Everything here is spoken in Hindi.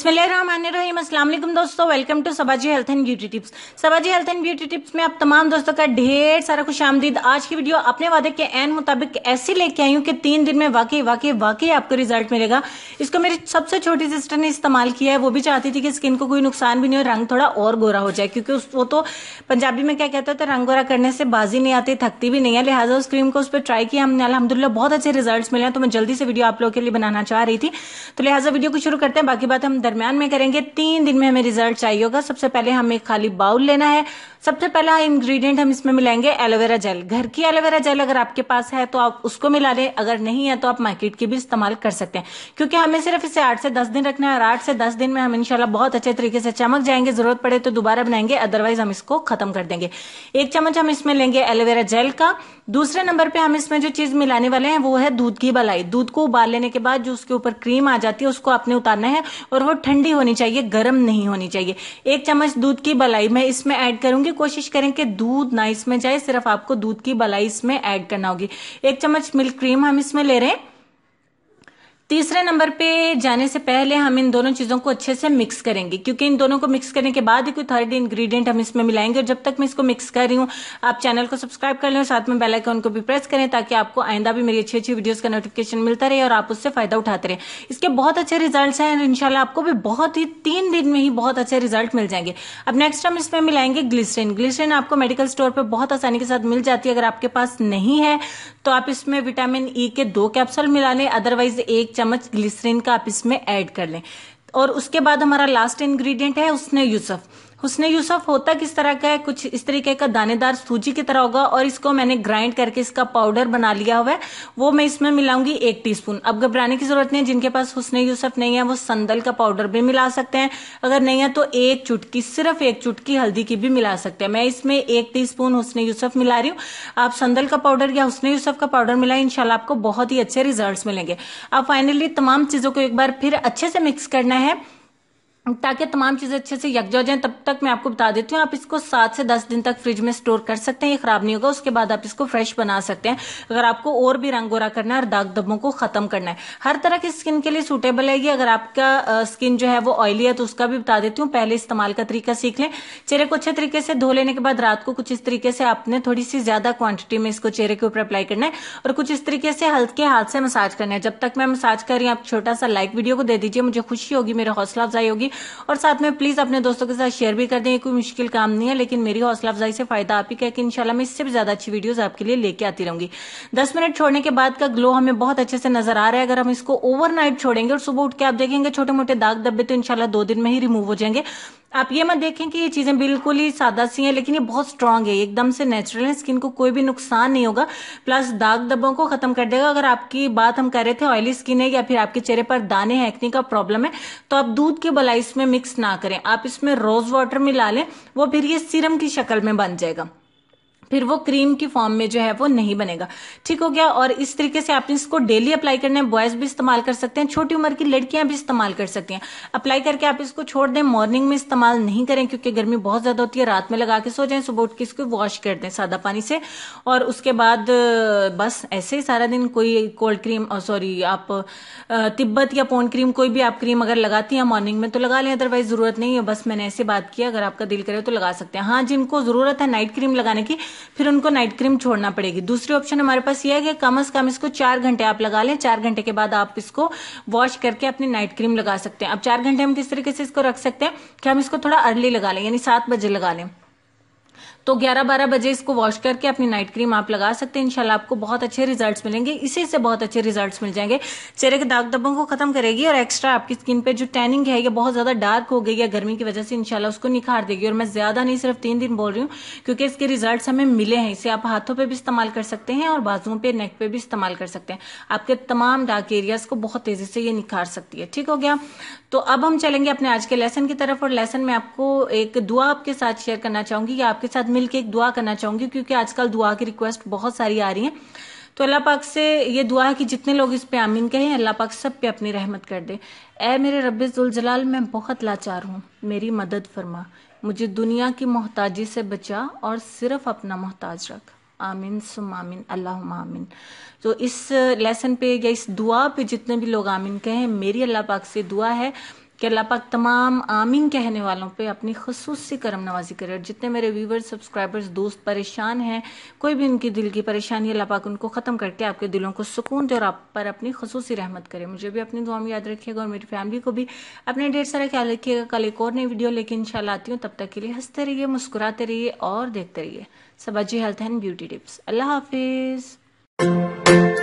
बिस्मिल्लाहिर्रहमानिर्रहीम। अस्सलाम वालेकुम दोस्तों, welcome to Sabaji health and beauty tips. Sabaji health and beauty tips में आप तमाम दोस्तों का ढेर सारा खुशामदीद। आज की वीडियो अपने वादे के एन मुताबिक ऐसी लेके आई हूँ कि 3 दिन में वाकई वाकई वाकई आपको रिजल्ट मिलेगा। इसको मेरी सबसे छोटी सिस्टर ने इस्तेमाल किया है। वो भी चाहती थी कि स्किन को कोई नुकसान भी नहीं हो, रंग थोड़ा और गोरा हो जाए, क्योंकि वो तो पंजाबी में क्या कहते हैं, रंग गोरा करने से बाजी नहीं आती, थकती भी नहीं है। लिहाजा उस क्रीम को उस पर ट्राई किया हमने, अल्हम्दुलिल्लाह बहुत अच्छे रिजल्ट्स मिले हैं। तो मैं जल्दी से वीडियो आप लोगों के लिए बनाना चाह रही थी, तो लिहाजा वीडियो को शुरू करते हैं। बाकी बात हम दरमियान में करेंगे। 3 दिन में हमें रिजल्ट चाहिए होगा। सबसे पहले हमें खाली बाउल लेना है। सबसे पहला इंग्रेडिएंट हम इसमें मिलाएंगे एलोवेरा जेल। घर की एलोवेरा जेल अगर आपके पास है तो आप उसको मिला लें, अगर नहीं है तो आप मार्केट की भी इस्तेमाल कर सकते हैं, क्योंकि हमें सिर्फ इसे 8 से 10 दिन रखना है और 8 से 10 दिन में हम इंशाल्लाह बहुत अच्छे तरीके से चमक जाएंगे। जरूरत पड़े तो दोबारा बनाएंगे, अदरवाइज हम इसको खत्म कर देंगे। 1 चम्मच हम इसमें लेंगे एलोवेरा जेल का। दूसरे नंबर पे हम इसमें जो चीज मिलाने वाले हैं वो है दूध की मलाई। दूध को उबाल लेने के बाद जो उसके ऊपर क्रीम आ जाती है उसको आपने उतारना है, और वो ठंडी होनी चाहिए, गर्म नहीं होनी चाहिए। 1 चम्मच दूध की मलाई मैं इसमें ऐड करूंगी। कोशिश करें कि दूध ना इसमें जाए, सिर्फ आपको दूध की मलाई इसमें ऐड करना होगी। 1 चम्मच मिल्क क्रीम हम इसमें ले रहे हैं। तीसरे नंबर पे जाने से पहले हम इन दोनों चीजों को अच्छे से मिक्स करेंगे, क्योंकि इन दोनों को मिक्स करने के बाद ही कोई थर्ड इंग्रेडिएंट हम इसमें मिलाएंगे। और जब तक मैं इसको मिक्स कर रही हूँ, आप चैनल को सब्सक्राइब कर लें और साथ में बेल आइकन को भी प्रेस करें, ताकि आपको आइंदा भी मेरी अच्छी अच्छी वीडियोस का नोटिफिकेशन मिलता रहे और आप उससे फायदा उठाते रहे। इसके बहुत अच्छे रिजल्ट हैं, इंशाल्लाह आपको भी बहुत ही 3 दिन में ही बहुत अच्छे रिजल्ट मिल जाएंगे। अब नेक्स्ट हम इसमें मिलाएंगे ग्लिसरीन। ग्लिसरीन आपको मेडिकल स्टोर पर बहुत आसानी के साथ मिल जाती है। अगर आपके पास नहीं है तो आप इसमें विटामिन ई के 2 कैप्सूल मिला लें, अदरवाइज 1 चम्मच ग्लिसरीन का आप इसमें ऐड कर लें। और उसके बाद हमारा लास्ट इंग्रेडिएंट है हुस्न यूसुफ। हुस्न यूसुफ होता किस तरह का है, कुछ इस तरीके का दानेदार सूजी की तरह होगा, और इसको मैंने ग्राइंड करके इसका पाउडर बना लिया हुआ है, वो मैं इसमें मिलाऊंगी 1 टीस्पून। अब घबराने की जरूरत नहीं है, जिनके पास हुस्न यूसुफ नहीं है वो संदल का पाउडर भी मिला सकते हैं। अगर नहीं है तो 1 चुटकी, सिर्फ 1 चुटकी हल्दी की भी मिला सकते हैं। मैं इसमें 1 टीस्पून हुस्न यूसुफ मिला रही हूँ। आप संदल का पाउडर या हुस्न यूसुफ का पाउडर मिलाएं, इंशाल्लाह आपको बहुत ही अच्छे रिजल्ट मिलेंगे। अब फाइनली तमाम चीजों को एक बार फिर अच्छे से मिक्स करना है, ताकि तमाम चीजें अच्छे से यकजा हो जाएं। तब तक मैं आपको बता देती हूँ, आप इसको 7 से 10 दिन तक फ्रिज में स्टोर कर सकते हैं, ये खराब नहीं होगा। उसके बाद आप इसको फ्रेश बना सकते हैं, अगर आपको और भी रंग गोरा करना है और दाग धब्बों को खत्म करना है। हर तरह की स्किन के लिए सूटेबल है ये। अगर आपका स्किन जो है वो ऑयली है तो उसका भी बता देती हूँ, पहले इस्तेमाल का तरीका सीख लें। चेहरे को अच्छे तरीके से धो लेने के बाद रात को कुछ इस तरीके से आपने थोड़ी सी ज्यादा क्वांटिटी में इसको चेहरे के ऊपर अप्लाई करना है, और कुछ इस तरीके से हल्के हाथ से मसाज करना है। जब तक मैं मसाज कर रही हूँ, आप छोटा सा लाइक वीडियो को दे दीजिए, मुझे खुशी होगी, मेरा हौसला अफजाई होगी। और साथ में प्लीज अपने दोस्तों के साथ शेयर भी कर दें। कोई मुश्किल काम नहीं है, लेकिन मेरी हौसला अफजाई से फायदा आप ही का है कि इंशाल्लाह मैं इससे भी ज्यादा अच्छी वीडियोस आपके लिए लेके आती रहूंगी। 10 मिनट छोड़ने के बाद का ग्लो हमें बहुत अच्छे से नजर आ रहा है। अगर हम इसको ओवरनाइट छोड़ेंगे और सुबह उठ के आप देखेंगे छोटे मोटे दाग धब्बे तो इंशाल्लाह 2 दिन में ही रिमूव हो जाएंगे। आप ये मत देखें कि ये चीजें बिल्कुल ही सादा सी हैं, लेकिन ये बहुत स्ट्रांग है, एकदम से नेचुरल है, स्किन को कोई भी नुकसान नहीं होगा, प्लस दाग धब्बों को खत्म कर देगा। अगर आपकी बात हम कर रहे थे ऑयली स्किन है या फिर आपके चेहरे पर दाने हैं, एक्ने का प्रॉब्लम है, तो आप दूध की मलाई इसमें मिक्स ना करें, आप इसमें रोज वाटर मिला लें, वो फिर ये सीरम की शक्ल में बन जाएगा, फिर वो क्रीम की फॉर्म में जो है वो नहीं बनेगा। ठीक हो गया। और इस तरीके से आपने इसको डेली अप्लाई करना है। बॉयज भी इस्तेमाल कर सकते हैं, छोटी उम्र की लड़कियां भी इस्तेमाल कर सकती हैं। अप्लाई करके आप इसको छोड़ दें, मॉर्निंग में इस्तेमाल नहीं करें क्योंकि गर्मी बहुत ज्यादा होती है। रात में लगा के सो जाएं, सुबह उठ के इसको वॉश कर दें सादा पानी से, और उसके बाद बस ऐसे ही सारा दिन कोई कोल्ड क्रीम, सॉरी आप तिब्बत या पॉन्ड क्रीम, कोई भी आप क्रीम अगर लगाती हैं मॉर्निंग में तो लगा लें, अदरवाइज जरूरत नहीं है। बस मैंने ऐसे बात की, अगर आपका दिल करे तो लगा सकते हैं। हाँ, जिनको जरूरत है नाइट क्रीम लगाने की, फिर उनको नाइट क्रीम छोड़ना पड़ेगी। दूसरी ऑप्शन हमारे पास यह है कि कम से कम इसको 4 घंटे आप लगा लें, 4 घंटे के बाद आप इसको वॉश करके अपनी नाइट क्रीम लगा सकते हैं। अब 4 घंटे हम किस तरीके से इसको रख सकते हैं कि हम इसको थोड़ा अर्ली लगा लें, यानी 7 बजे लगा लें, तो 11-12 बजे इसको वॉश करके अपनी नाइट क्रीम आप लगा सकते हैं। इंशाल्लाह आपको बहुत अच्छे रिजल्ट्स मिलेंगे, इसी से बहुत अच्छे रिजल्ट्स मिल जाएंगे। चेहरे के दाग धब्बों को खत्म करेगी, और एक्स्ट्रा आपकी स्किन पे जो टैनिंग है ये बहुत ज्यादा डार्क हो गई है गर्मी की वजह से, इंशाल्लाह उसको निखार देगी। और मैं ज्यादा नहीं, सिर्फ 3 दिन बोल रही हूँ, क्योंकि इसके रिजल्ट हमें मिले हैं। इसे आप हाथों पर भी इस्तेमाल कर सकते हैं और बाजुओं पे, नेक पे भी इस्तेमाल कर सकते हैं। आपके तमाम डार्क एरियाज को बहुत तेजी से ये निखार सकती है। ठीक हो गया। तो अब हम चलेंगे अपने आज के लेसन की तरफ, और लेसन में आपको एक दुआ आपके साथ शेयर करना चाहूंगी, या आपके साथ मिलकर एक दुआ करना चाहूंगी, क्योंकि आजकल दुआ की रिक्वेस्ट बहुत सारी आ रही हैं। तो अल्लाह पाक से ये दुआ है कि जितने लोग इस पे आमीन कहें, अल्लाह पाक सब पे अपनी रहमत कर दे। ऐ मेरे रब्बे जुल जलाल, मैं बहुत लाचार हूँ, मेरी मदद फरमा, मुझे दुनिया की मोहताजी से बचा और सिर्फ अपना मोहताज रख। आमीन सुम आमीन, अल्लाहुम्मा आमीन। तो इस लेसन पे या इस दुआ पे जितने भी लोग आमीन कहें, मेरी अल्लाह पाक से दुआ है कि अल्लाह पाक तमाम आमीन कहने वालों पे अपनी खुसूसी करम नवाजी करे। और जितने मेरे व्यूवर्स, सब्सक्राइबर्स, दोस्त परेशान हैं, कोई भी उनकी दिल की परेशानी, अल्लाह पाक उनको ख़त्म करके आपके दिलों को सुकून दे और आप पर अपनी खुसूसी रहमत करे। मुझे भी अपनी दुआ में याद रखिएगा और मेरी फैमिली को भी अपने ढेर सारा ख्याल रखिएगा। कल एक और नई वीडियो लेके इंशाल्लाह आती हूँ। तब तक के लिए हंसते रहिए, मुस्कुराते रहिए और देखते रहिए सबाजी हेल्थ एंड ब्यूटी टिप्स। अल्लाह हाफिज़।